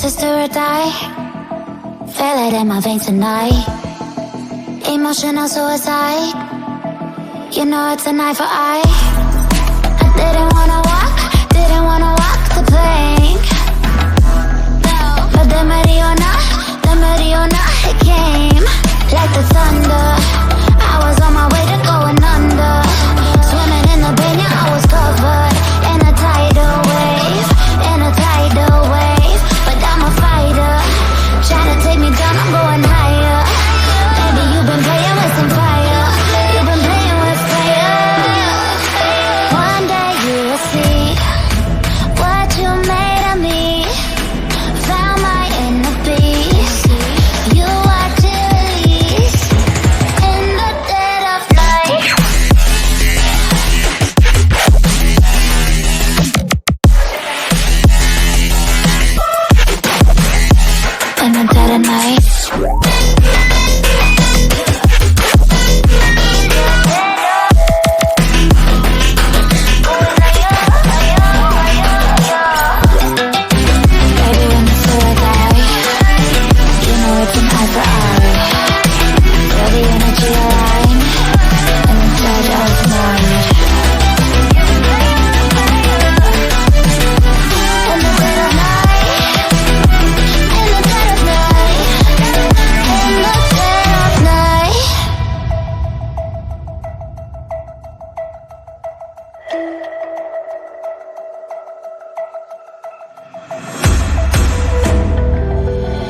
Chances to or die. Feel it in my veins tonight. Emotional suicide. You know it's an eye for eye. I didn't wanna walk the plank. But the Mariona, it came like the thunder. I was on my way to going under. Swimming in the banya, I was covered in a tidal wave. But I'm a fighter. Try to take me down, I'm going higher. Baby, you've been playing with some fire. You've been playing with fire. One day you will see what you made of me. Found my inner beast. You are to release in the dead of night. In the dead of night.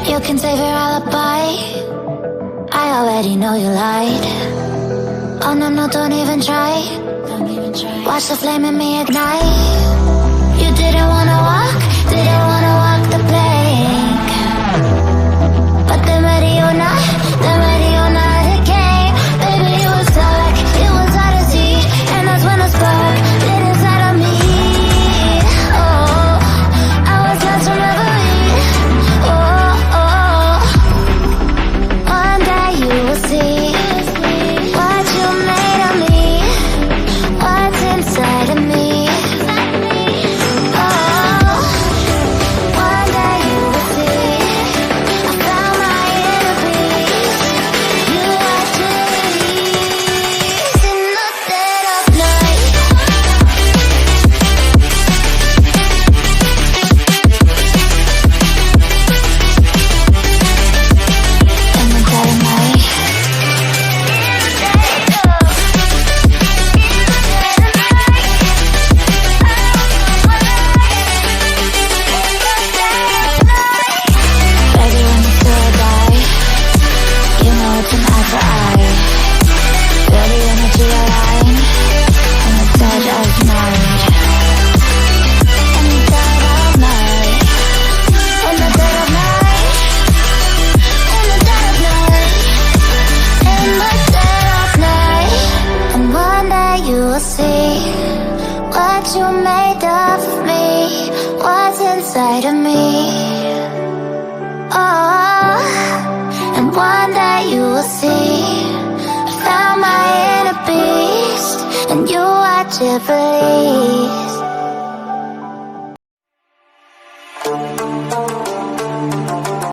You can save your alibi. I already know you lied. Oh no, don't even try. Watch the flame in me ignite. You didn't wanna walk the plank. But the Mariona, it came. Baby, it was dark, it was hard to see. And that's when a spark lit inside of me. Oh, I was lost from reverie. One day you will see what you made of me, what's inside of me. One day you will see I found my inner beast. You are to release in the dead of night. In the dead of night. Baby, when you do or die, you know it's an eye for eye. Feel the energy align in the dead of night. In the dead of night. In the dead of night. In the dead of night. In the dead of night. And one day you will see what you made of me, what's inside of me. Oh, and one day you will see I found my inner beast, and you are to believe.